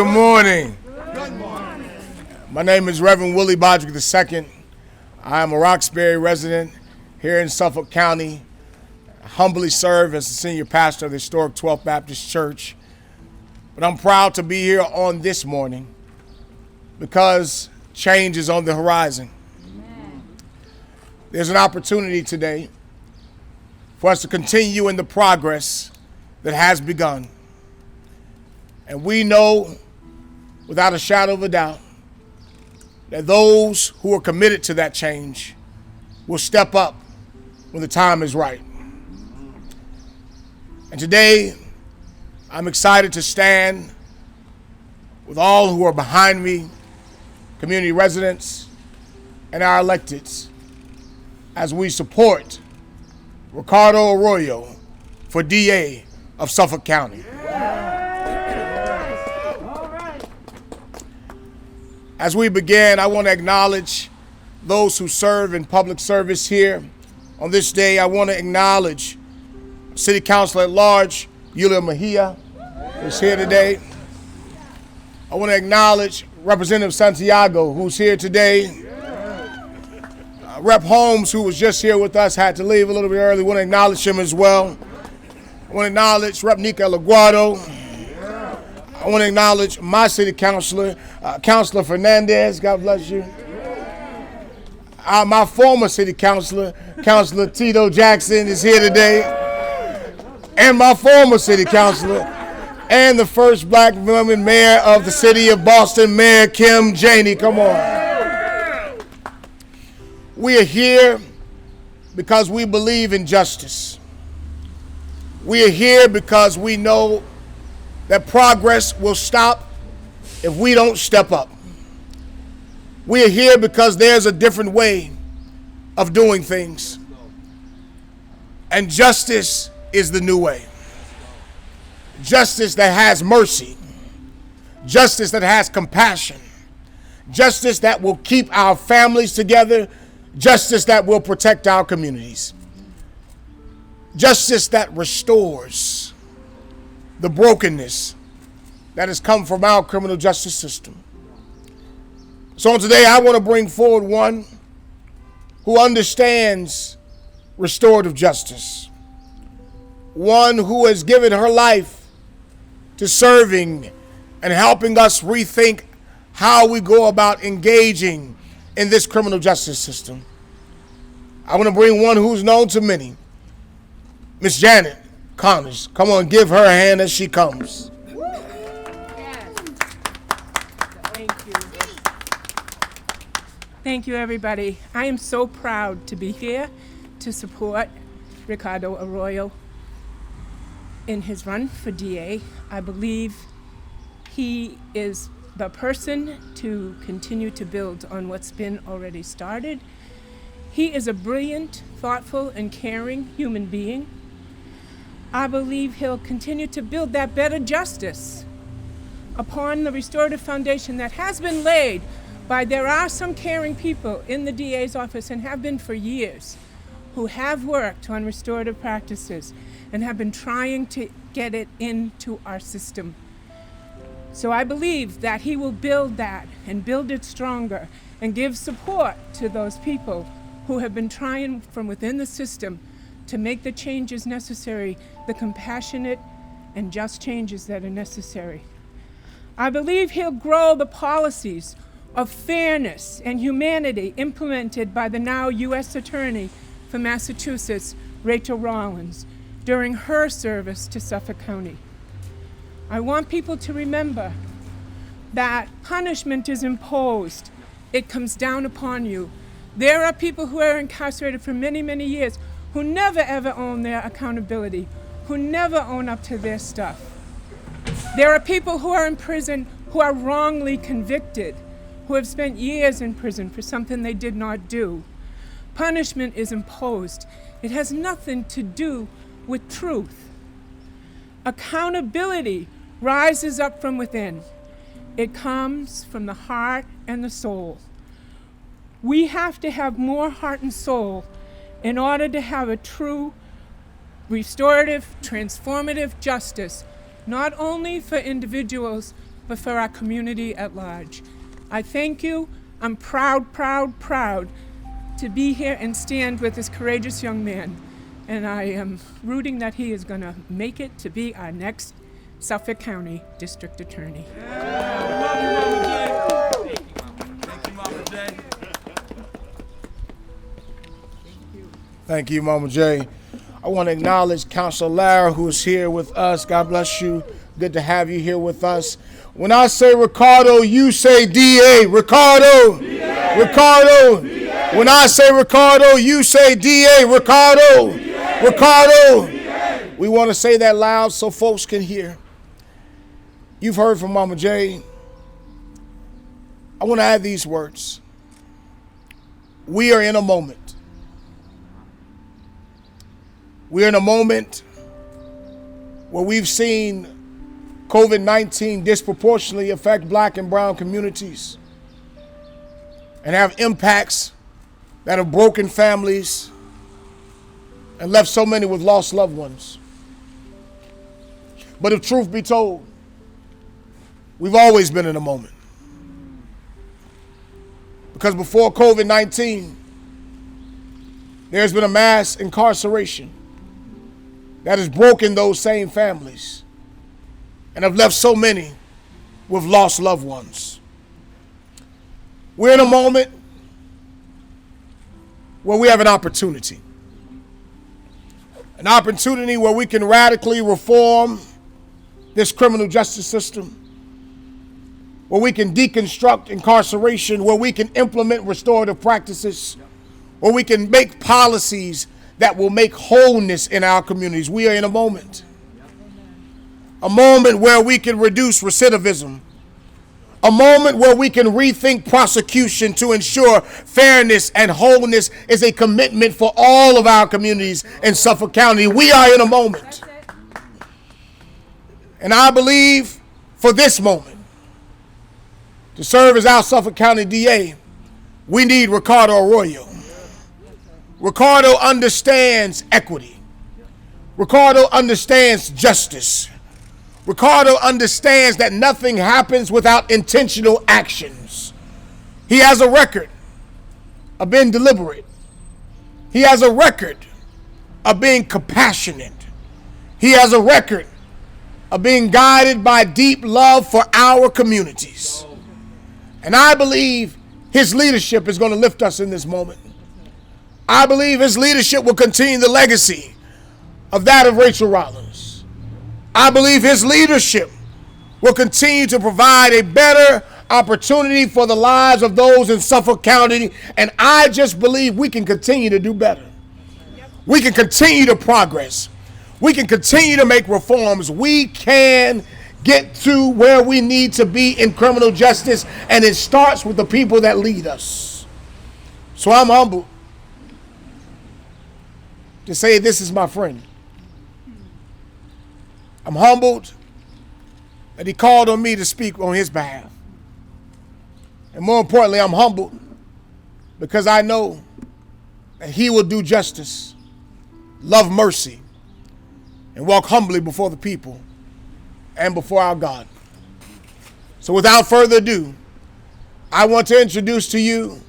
Good morning. My name is Reverend Willie Bodrick II. I am a Roxbury resident here in Suffolk County. I humbly serve as the senior pastor of the historic 12th Baptist Church. But I'm proud to be here on this morning because change is on the horizon. Amen. There's an opportunity today for us to continue in the progress that has begun. And we know, without a shadow of a doubt, that those who are committed to that change will step up when the time is right. And today, I'm excited to stand with all who are behind me, community residents, and our electeds, as we support Ricardo Arroyo for DA of Suffolk County. As we begin, I want to acknowledge those who serve in public service here. On this day, I want to acknowledge City Council at Large, Willie Mejia, who's here today. I want to acknowledge Representative Santiago, who's here today. Rep Holmes, who was just here with us, had to leave a little bit early. I want to acknowledge him as well. I want to acknowledge Rep Nika Laguardo. I want to acknowledge my city councilor, Councilor Fernandez, God bless you. My former city councilor, Councilor Tito Jackson, is here today. And my former city councilor and the first black woman mayor of the city of Boston, Mayor Kim Janey. Come on. We are here because we believe in justice. We are here because we know that progress will stop if we don't step up. We are here because there's a different way of doing things. And justice is the new way. Justice that has mercy. Justice that has compassion. Justice that will keep our families together. Justice that will protect our communities. Justice that restores the brokenness that has come from our criminal justice system. So today I want to bring forward one who understands restorative justice. One who has given her life to serving and helping us rethink how we go about engaging in this criminal justice system. I want to bring one who's known to many, Miss Janet Connors. Come on, give her a hand as she comes. Yes. Thank you. Thank you, everybody. I am so proud to be here to support Ricardo Arroyo in his run for DA. I believe he is the person to continue to build on what's been already started. He is a brilliant, thoughtful, and caring human being. I believe he'll continue to build that better justice upon the restorative foundation that has been laid by there are some caring people in the DA's office and have been for years who have worked on restorative practices and have been trying to get it into our system. So I believe that he will build that and build it stronger and give support to those people who have been trying from within the system to make the changes necessary, the compassionate and just changes that are necessary. I believe he'll grow the policies of fairness and humanity implemented by the now U.S. Attorney for Massachusetts, Rachel Rollins, during her service to Suffolk County. I want people to remember that punishment is imposed. It comes down upon you. There are people who are incarcerated for many, many years who never ever own their accountability, who never own up to their stuff. There are people who are in prison who are wrongly convicted, who have spent years in prison for something they did not do. Punishment is imposed. It has nothing to do with truth. Accountability rises up from within. It comes from the heart and the soul. We have to have more heart and soul in order to have a true restorative, transformative justice, not only for individuals, but for our community at large. I thank you. I'm proud, proud, proud to be here and stand with this courageous young man. And I am rooting that he is going to make it to be our next Suffolk County District Attorney. Thank you, Mama J. I want to acknowledge Councilor Lara, who is here with us. God bless you. Good to have you here with us. When I say Ricardo, you say DA. Ricardo. DA. Ricardo. DA. When I say Ricardo, you say DA. Ricardo. DA. Ricardo. DA. We want to say that loud so folks can hear. You've heard from Mama J. I want to add these words. We are in a moment. We're in a moment where we've seen COVID-19 disproportionately affect Black and brown communities and have impacts that have broken families and left so many with lost loved ones. But if truth be told, we've always been in a moment. Because before COVID-19, there's been a mass incarceration that has broken those same families and have left so many with lost loved ones. We're in a moment where we have an opportunity where we can radically reform this criminal justice system, where we can deconstruct incarceration, where we can implement restorative practices, where we can make policies that will make wholeness in our communities. We are in a moment where we can reduce recidivism, a moment where we can rethink prosecution to ensure fairness and wholeness is a commitment for all of our communities in Suffolk County. We are in a moment. And I believe for this moment, to serve as our Suffolk County DA, we need Ricardo Arroyo. Ricardo understands equity. Ricardo understands justice. Ricardo understands that nothing happens without intentional actions. He has a record of being deliberate. He has a record of being compassionate. He has a record of being guided by deep love for our communities. And I believe his leadership is going to lift us in this moment. I believe his leadership will continue the legacy of that of Rachel Rollins. I believe his leadership will continue to provide a better opportunity for the lives of those in Suffolk County. And I just believe we can continue to do better. We can continue to progress. We can continue to make reforms. We can get to where we need to be in criminal justice. And it starts with the people that lead us. So I'm humbled to say this is my friend. I'm humbled that he called on me to speak on his behalf. And more importantly, I'm humbled because I know that he will do justice, love mercy, and walk humbly before the people and before our God. So without further ado, I want to introduce to you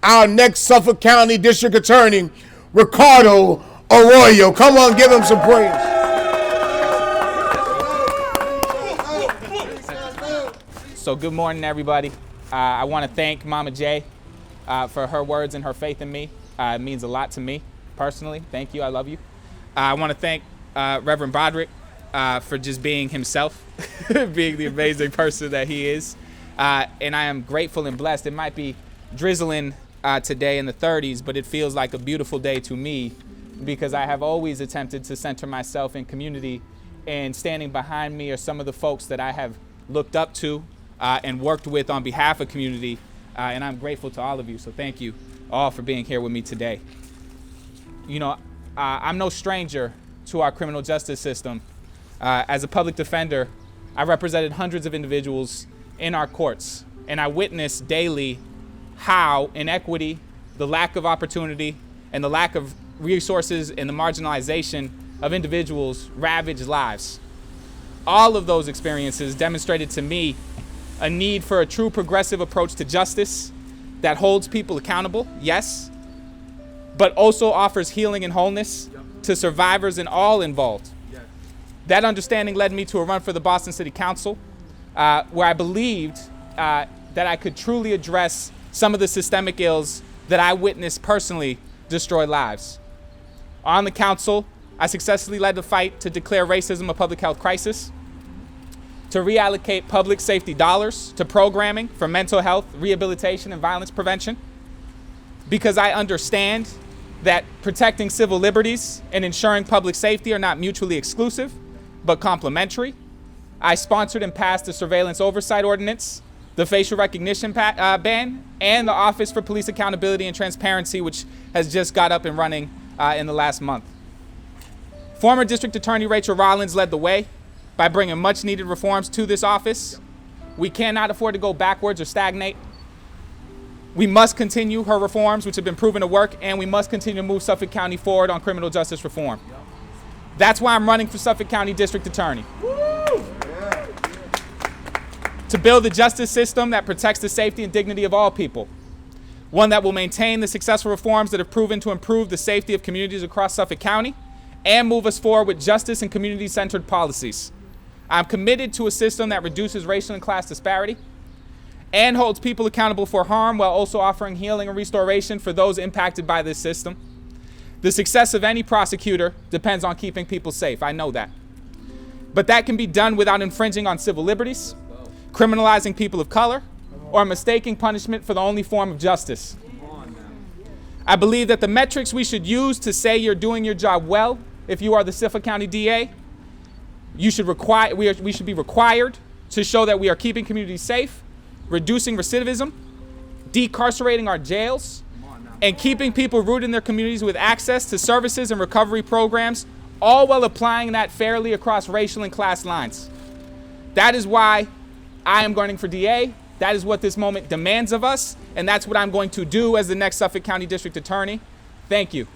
our next Suffolk County District Attorney, Ricardo Arroyo. Come on, give him some praise. So good morning, everybody. I want to thank Mama J for her words and her faith in me. It means a lot to me personally. Thank you. I love you. I want to thank Reverend Bodrick for just being himself, being the amazing person that he is. And I am grateful and blessed. It might be drizzling today in the 30s, but it feels like a beautiful day to me because I have always attempted to center myself in community, and standing behind me are some of the folks that I have looked up to and worked with on behalf of community. And I'm grateful to all of you. So thank you all for being here with me today. You know, I'm no stranger to our criminal justice system. As a public defender, I represented hundreds of individuals in our courts, and I witness daily how inequity, the lack of opportunity, and the lack of resources and the marginalization of individuals ravage lives. All of those experiences demonstrated to me a need for a true progressive approach to justice that holds people accountable, yes, but also offers healing and wholeness to survivors and all involved. That understanding led me to a run for the Boston City Council, where I believed that I could truly address some of the systemic ills that I witnessed personally destroy lives. On the council, I successfully led the fight to declare racism a public health crisis, to reallocate public safety dollars to programming for mental health, rehabilitation, and violence prevention, because I understand that protecting civil liberties and ensuring public safety are not mutually exclusive, but complementary. I sponsored and passed the Surveillance Oversight Ordinance, the Facial Recognition ban, and the Office for Police Accountability and Transparency, which has just got up and running in the last month. Former District Attorney Rachel Rollins led the way by bringing much needed reforms to this office. We cannot afford to go backwards or stagnate. We must continue her reforms, which have been proven to work, and we must continue to move Suffolk County forward on criminal justice reform. That's why I'm running for Suffolk County District Attorney. To build a justice system that protects the safety and dignity of all people. One that will maintain the successful reforms that have proven to improve the safety of communities across Suffolk County and move us forward with justice and community-centered policies. I'm committed to a system that reduces racial and class disparity and holds people accountable for harm while also offering healing and restoration for those impacted by this system. The success of any prosecutor depends on keeping people safe. I know that. But that can be done without infringing on civil liberties, criminalizing people of color, or mistaking punishment for the only form of justice. I believe that the metrics we should use to say you're doing your job well, if you are the Suffolk County DA, we should be required to show that we are keeping communities safe, reducing recidivism, decarcerating our jails, and keeping people rooted in their communities with access to services and recovery programs, all while applying that fairly across racial and class lines. That is why I am running for DA. That is what this moment demands of us, and that's what I'm going to do as the next Suffolk County District Attorney. Thank you.